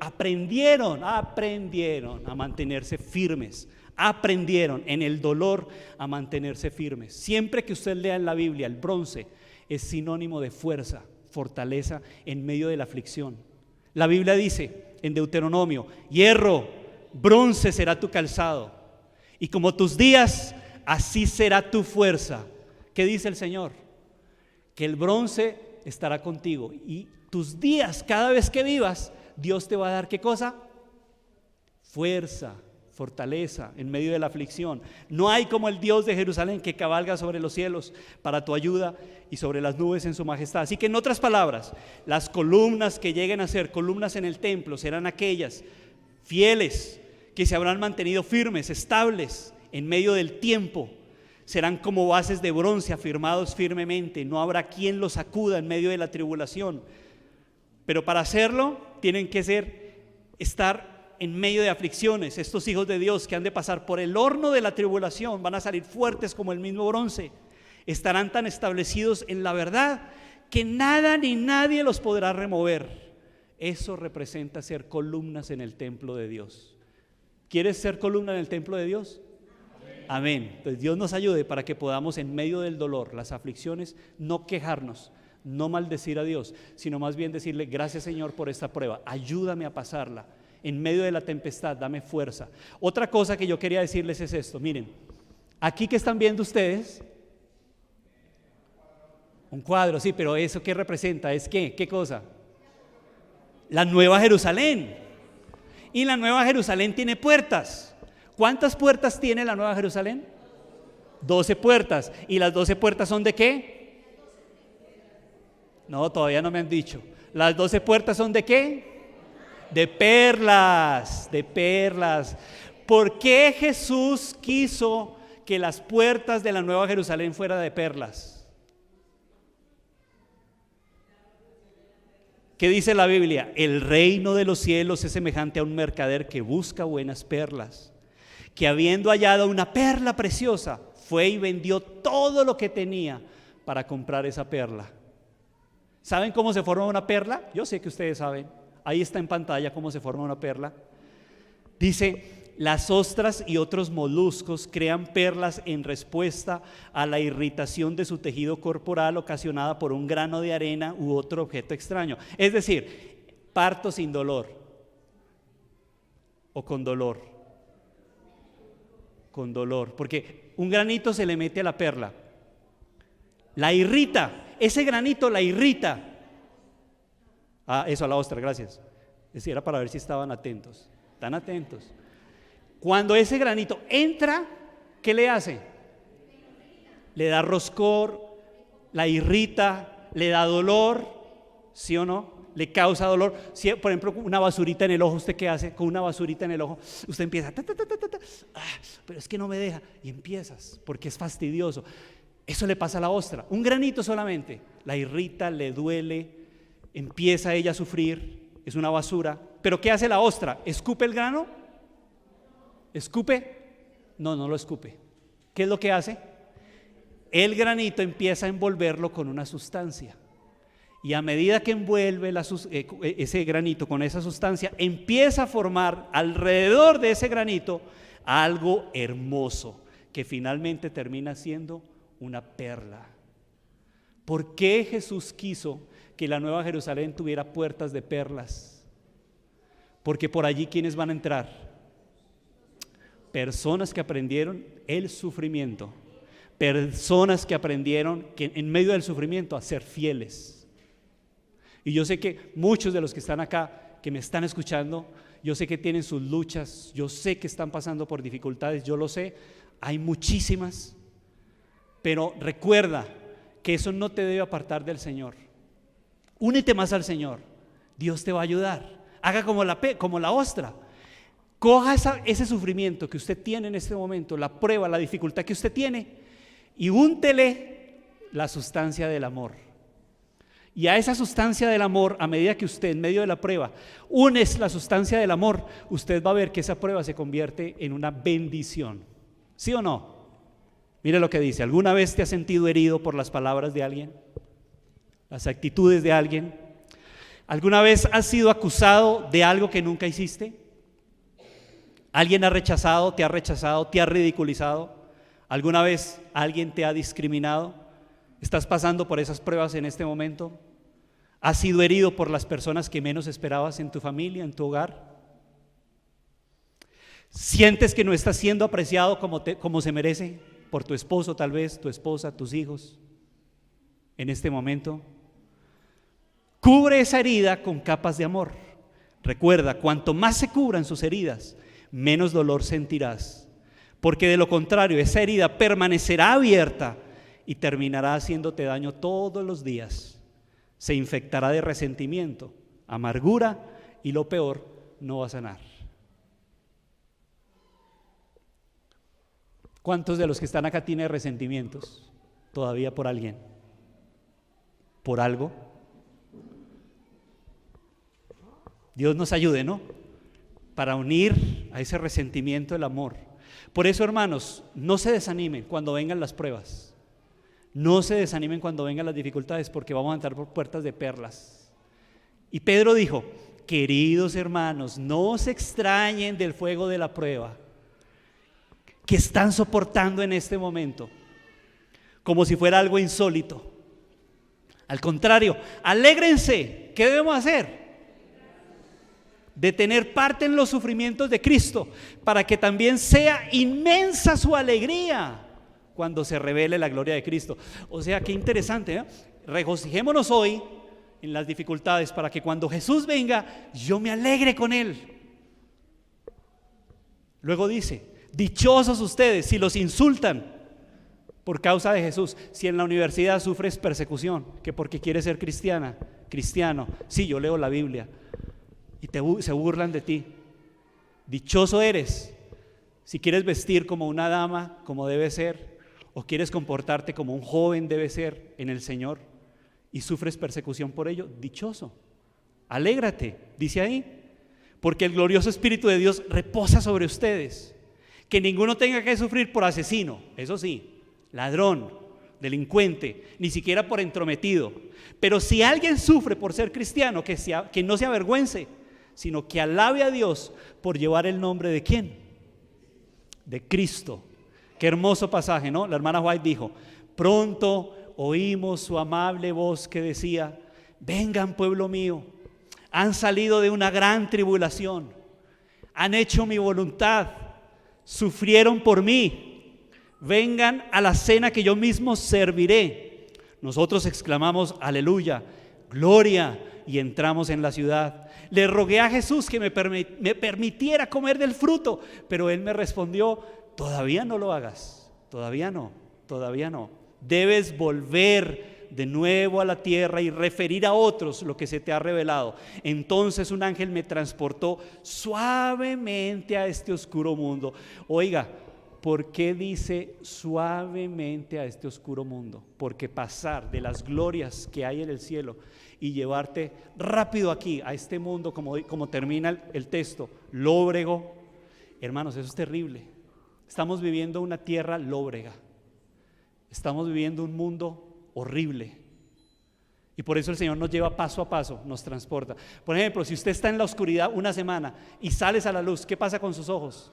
aprendieron a mantenerse firmes, aprendieron en el dolor a mantenerse firmes. Siempre que usted lea en la Biblia, el bronce es sinónimo de fuerza, fortaleza en medio de la aflicción. La Biblia dice en Deuteronomio: hierro, bronce será tu calzado, y como tus días, así será tu fuerza. ¿Qué dice el Señor? Que el bronce estará contigo, y tus días, cada vez que vivas, Dios te va a dar ¿qué cosa? Fuerza, fortaleza en medio de la aflicción. No hay como el Dios de Jerusalén, que cabalga sobre los cielos para tu ayuda y sobre las nubes en su majestad. Así que, en otras palabras, las columnas que lleguen a ser columnas en el templo serán aquellas fieles que se habrán mantenido firmes, estables en medio del tiempo. Serán como bases de bronce afirmados firmemente. No habrá quien los sacuda en medio de la tribulación. Pero para hacerlo tienen que estar en medio de aflicciones. Estos hijos de Dios que han de pasar por el horno de la tribulación van a salir fuertes como el mismo bronce. Estarán tan establecidos en la verdad que nada ni nadie los podrá remover. Eso representa ser columnas en el templo de Dios. ¿Quieres ser columna en el templo de Dios? Amén. Pues Dios nos ayude para que podamos, en medio del dolor, las aflicciones, no quejarnos, no maldecir a Dios, sino más bien decirle: gracias, Señor, por esta prueba, ayúdame a pasarla. En medio de la tempestad, dame fuerza. Otra cosa que yo quería decirles es esto. Miren, aquí que están viendo ustedes, un cuadro, sí, pero ¿eso qué representa? ¿Es qué? ¿Qué cosa? La Nueva Jerusalén. Y la Nueva Jerusalén tiene puertas. ¿Cuántas puertas tiene la Nueva Jerusalén? 12 puertas. ¿Y las 12 puertas son de qué? No, todavía no me han dicho. ¿Las 12 puertas son de qué? De perlas, de perlas. ¿Por qué Jesús quiso que las puertas de la Nueva Jerusalén fueran de perlas? ¿Qué dice la Biblia? El reino de los cielos es semejante a un mercader que busca buenas perlas, que habiendo hallado una perla preciosa, fue y vendió todo lo que tenía para comprar esa perla. ¿Saben cómo se forma una perla? Yo sé que ustedes saben. Ahí está en pantalla cómo se forma una perla. Dice: las ostras y otros moluscos crean perlas en respuesta a la irritación de su tejido corporal ocasionada por un grano de arena u otro objeto extraño. Es decir, parto sin dolor o con dolor. Con dolor, porque un granito se le mete a la perla, la irrita, ese granito la irrita. Eso, a la ostra, gracias. Era para ver si estaban atentos. ¿Están atentos? Cuando ese granito entra, ¿qué le hace? Le da roscor, la irrita, le da dolor, ¿sí o no? Le causa dolor. Si, por ejemplo, una basurita en el ojo, ¿usted qué hace? Con una basurita en el ojo, usted empieza, pero es que no me deja, y empiezas, porque es fastidioso. Eso le pasa a la ostra, un granito solamente, la irrita, le duele, empieza ella a sufrir, es una basura. Pero ¿qué hace la ostra? ¿Escupe el grano? ¿Escupe? No, no lo escupe. ¿Qué es lo que hace? El granito empieza a envolverlo con una sustancia, y a medida que envuelve ese granito con esa sustancia, empieza a formar alrededor de ese granito algo hermoso, que finalmente termina siendo una perla. ¿Por qué Jesús quiso que la Nueva Jerusalén tuviera puertas de perlas? Porque por allí, ¿quiénes van a entrar? Personas que aprendieron el sufrimiento, personas que aprendieron que en medio del sufrimiento a ser fieles. Y yo sé que muchos de los que están acá, que me están escuchando, yo sé que tienen sus luchas, yo sé que están pasando por dificultades, yo lo sé, hay muchísimas, pero recuerda que eso no te debe apartar del Señor. Únete más al Señor, Dios te va a ayudar. Haga como la ostra. Coja ese sufrimiento que usted tiene en este momento, la prueba, la dificultad que usted tiene, y úntele la sustancia del amor. Y a esa sustancia del amor, a medida que usted en medio de la prueba unes la sustancia del amor, usted va a ver que esa prueba se convierte en una bendición. ¿Sí o no? Mire lo que dice: ¿alguna vez te has sentido herido por las palabras de alguien? ¿Las actitudes de alguien? ¿Alguna vez has sido acusado de algo que nunca hiciste? ¿Alguien te ha rechazado, te ha ridiculizado? ¿Alguna vez alguien te ha discriminado? ¿Estás pasando por esas pruebas en este momento? ¿Has sido herido por las personas que menos esperabas en tu familia, en tu hogar? ¿Sientes que no estás siendo apreciado como se merece por tu esposo, tal vez, tu esposa, tus hijos en este momento? Cubre esa herida con capas de amor. Recuerda, cuanto más se cubran sus heridas, menos dolor sentirás, porque de lo contrario esa herida permanecerá abierta y terminará haciéndote daño todos los días. Se infectará de resentimiento, amargura, y lo peor, no va a sanar. ¿Cuántos de los que están acá tienen resentimientos todavía por alguien? ¿Por algo? Dios nos ayude, ¿no? Para unir a ese resentimiento el amor. Por eso, hermanos, no se desanimen cuando vengan las pruebas. No se desanimen cuando vengan las dificultades, porque vamos a entrar por puertas de perlas. Y Pedro dijo: queridos hermanos, no se extrañen del fuego de la prueba que están soportando en este momento, como si fuera algo insólito. Al contrario, alégrense. ¿Qué debemos hacer? De tener parte en los sufrimientos de Cristo, para que también sea inmensa su alegría cuando se revele la gloria de Cristo. O sea, qué interesante, ¿eh? Regocijémonos hoy en las dificultades, para que cuando Jesús venga, yo me alegre con Él. Luego dice: dichosos ustedes si los insultan por causa de Jesús. Si en la universidad sufres persecución, que porque quieres ser cristiano, sí, yo leo la Biblia, y se burlan de ti. Dichoso eres si quieres vestir como una dama, como debe ser, o quieres comportarte como un joven debe ser en el Señor, y sufres persecución por ello. Dichoso, alégrate, dice ahí, porque el glorioso Espíritu de Dios reposa sobre ustedes. Que ninguno tenga que sufrir por asesino, eso sí, ladrón, delincuente, ni siquiera por entrometido. Pero si alguien sufre por ser cristiano, que no se avergüence, sino que alabe a Dios por llevar el nombre ¿de quién? De Cristo. Qué hermoso pasaje, ¿no? La hermana White dijo: pronto oímos su amable voz que decía: vengan, pueblo mío, han salido de una gran tribulación, han hecho mi voluntad, sufrieron por mí, vengan a la cena que yo mismo serviré. Nosotros exclamamos: aleluya, gloria, y entramos en la ciudad. Le rogué a Jesús que me permitiera comer del fruto, pero él me respondió: todavía no lo hagas, todavía no. Debes volver de nuevo a la tierra y referir a otros lo que se te ha revelado. Entonces un ángel me transportó suavemente a este oscuro mundo. Oiga, ¿por qué dice suavemente a este oscuro mundo? Porque pasar de las glorias que hay en el cielo y llevarte rápido aquí a este mundo, como termina el texto, lóbrego, hermanos, eso es terrible. Estamos viviendo una tierra lóbrega, estamos viviendo un mundo horrible, y por eso el Señor nos lleva paso a paso, nos transporta. Por ejemplo, si usted está en la oscuridad una semana y sales a la luz, ¿qué pasa con sus ojos?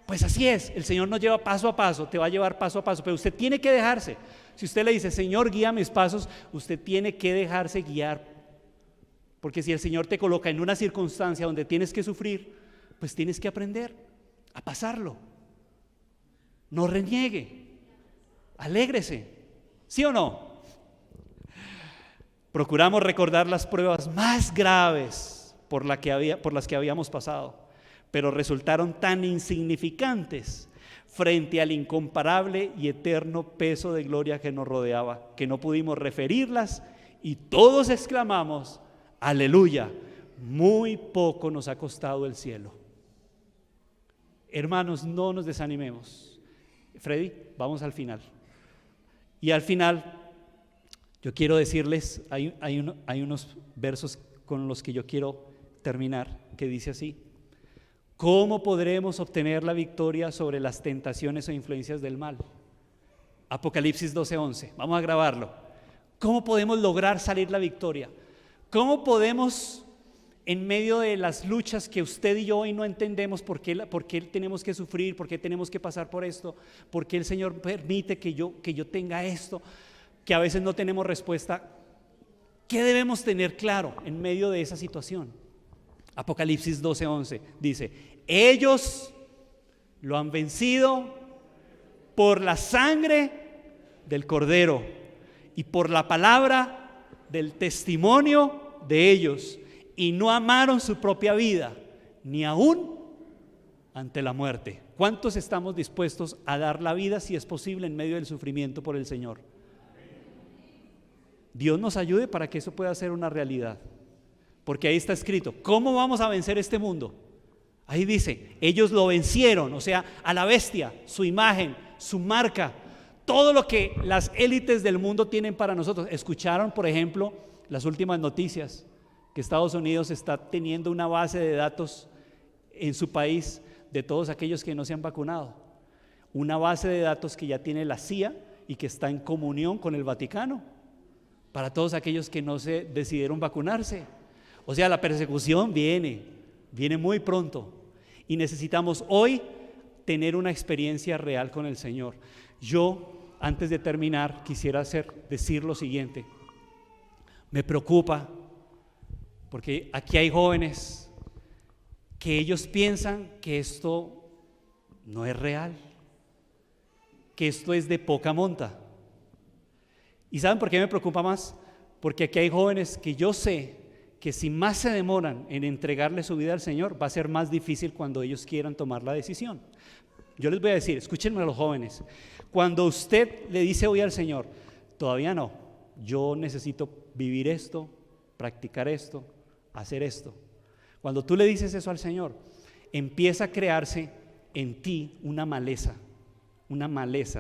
Pues así es, el Señor nos lleva paso a paso, te va a llevar paso a paso, pero usted tiene que dejarse. Si usted le dice: Señor, guía mis pasos, usted tiene que dejarse guiar, porque si el Señor te coloca en una circunstancia donde tienes que sufrir, pues tienes que aprender a pasarlo. No reniegue, alégrese, ¿sí o no? Procuramos recordar las pruebas más graves por las que habíamos pasado, pero resultaron tan insignificantes frente al incomparable y eterno peso de gloria que nos rodeaba, que no pudimos referirlas, y todos exclamamos: aleluya, muy poco nos ha costado el cielo. Hermanos, no nos desanimemos. Freddy, vamos al final. Y al final yo quiero decirles, hay unos versos con los que yo quiero terminar, que dice así: ¿cómo podremos obtener la victoria sobre las tentaciones o influencias del mal? Apocalipsis 12:11, vamos a grabarlo. ¿Cómo podemos lograr salir la victoria? ¿Cómo podemos, en medio de las luchas que usted y yo hoy no entendemos por qué tenemos que sufrir, por qué tenemos que pasar por esto, por qué el Señor permite que yo tenga esto, que a veces no tenemos respuesta? ¿Qué debemos tener claro en medio de esa situación? Apocalipsis 12:11 dice: ellos lo han vencido por la sangre del Cordero y por la palabra del testimonio de ellos, y no amaron su propia vida, ni aún ante la muerte. ¿Cuántos estamos dispuestos a dar la vida, si es posible, en medio del sufrimiento por el Señor? Dios nos ayude para que eso pueda ser una realidad. Porque ahí está escrito: ¿cómo vamos a vencer este mundo? Ahí dice: ellos lo vencieron, o sea, a la bestia, su imagen, su marca, todo lo que las élites del mundo tienen para nosotros. Escucharon, por ejemplo, las últimas noticias, que Estados Unidos está teniendo una base de datos en su país de todos aquellos que no se han vacunado. Una base de datos que ya tiene la CIA y que está en comunión con el Vaticano, para todos aquellos que no se decidieron vacunarse. O sea, la persecución viene muy pronto, y necesitamos hoy tener una experiencia real con el Señor. Yo, antes de terminar, quisiera decir lo siguiente: me preocupa, porque aquí hay jóvenes que ellos piensan que esto no es real, que esto es de poca monta. ¿Y saben por qué me preocupa más? Porque aquí hay jóvenes que yo sé que si más se demoran en entregarle su vida al Señor, va a ser más difícil cuando ellos quieran tomar la decisión. Yo les voy a decir, escúchenme a los jóvenes, cuando usted le dice hoy al Señor: todavía no, yo necesito vivir esto, practicar esto, hacer esto. Cuando tú le dices eso al Señor, empieza a crearse en ti una maleza.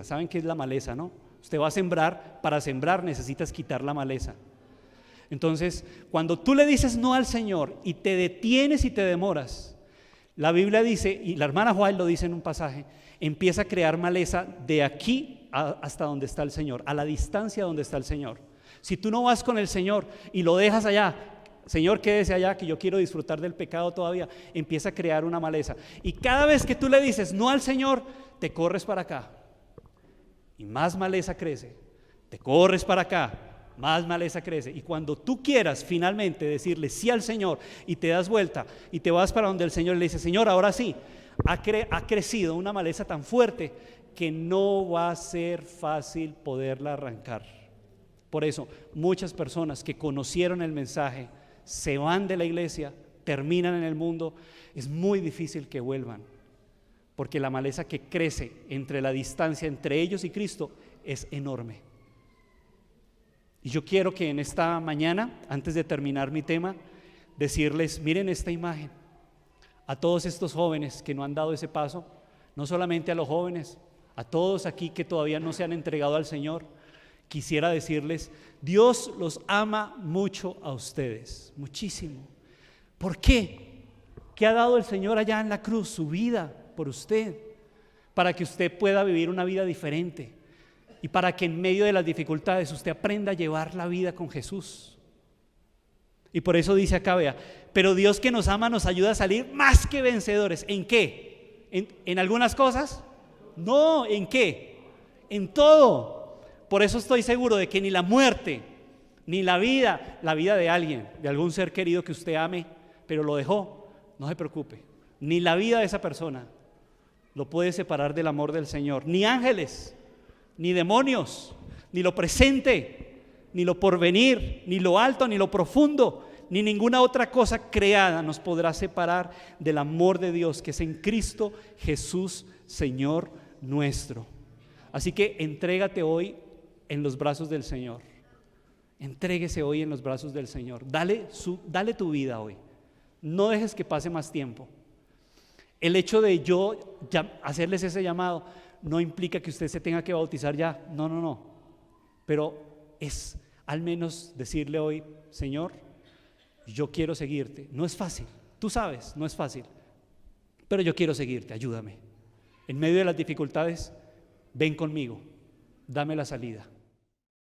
¿Saben qué es la maleza, no? Usted va a sembrar, para sembrar necesitas quitar la maleza. Entonces, cuando tú le dices no al Señor y te detienes y te demoras, la Biblia dice, y la hermana Juárez lo dice en un pasaje, empieza a crear maleza de aquí hasta donde está el Señor, a la distancia donde está el Señor. Si tú no vas con el Señor y lo dejas allá, Señor, quédese allá que yo quiero disfrutar del pecado todavía, empieza a crear una maleza. Y cada vez que tú le dices no al Señor, te corres para acá y más maleza crece. Te corres para acá, más maleza crece. Y cuando tú quieras finalmente decirle sí al Señor y te das vuelta y te vas para donde el Señor, le dice: Señor, ahora sí, ha crecido una maleza tan fuerte que no va a ser fácil poderla arrancar. Por eso muchas personas que conocieron el mensaje se van de la iglesia, terminan en el mundo. Es muy difícil que vuelvan, porque la maleza que crece entre la distancia entre ellos y Cristo es enorme. Y yo quiero que en esta mañana, antes de terminar mi tema, decirles: miren esta imagen. A todos estos jóvenes que no han dado ese paso, no solamente a los jóvenes, a todos aquí que todavía no se han entregado al Señor, quisiera decirles: Dios los ama mucho a ustedes, muchísimo. ¿Por qué? ¿Qué ha dado el Señor allá en la cruz? Su vida por usted, para que usted pueda vivir una vida diferente y para que en medio de las dificultades usted aprenda a llevar la vida con Jesús. Y por eso dice acá, vea: pero Dios que nos ama nos ayuda a salir más que vencedores. ¿En qué? ¿En algunas cosas? No, ¿en qué? En todo. Por eso estoy seguro de que ni la muerte, ni la vida de alguien, de algún ser querido que usted ame, pero lo dejó, no se preocupe, ni la vida de esa persona lo puede separar del amor del Señor, ni ángeles, ni demonios, ni lo presente, ni lo porvenir, ni lo alto, ni lo profundo, ni ninguna otra cosa creada nos podrá separar del amor de Dios que es en Cristo Jesús, Señor nuestro. Así que entrégate hoy en los brazos del Señor. Entréguese hoy en los brazos del Señor. Dale tu vida hoy. No dejes que pase más tiempo. El hecho de yo hacerles ese llamado no implica que usted se tenga que bautizar ya. No. Pero es al menos decirle hoy: Señor, yo quiero seguirte. No es fácil, tú sabes, no es fácil, pero yo quiero seguirte, ayúdame. En medio de las dificultades, ven conmigo, dame la salida.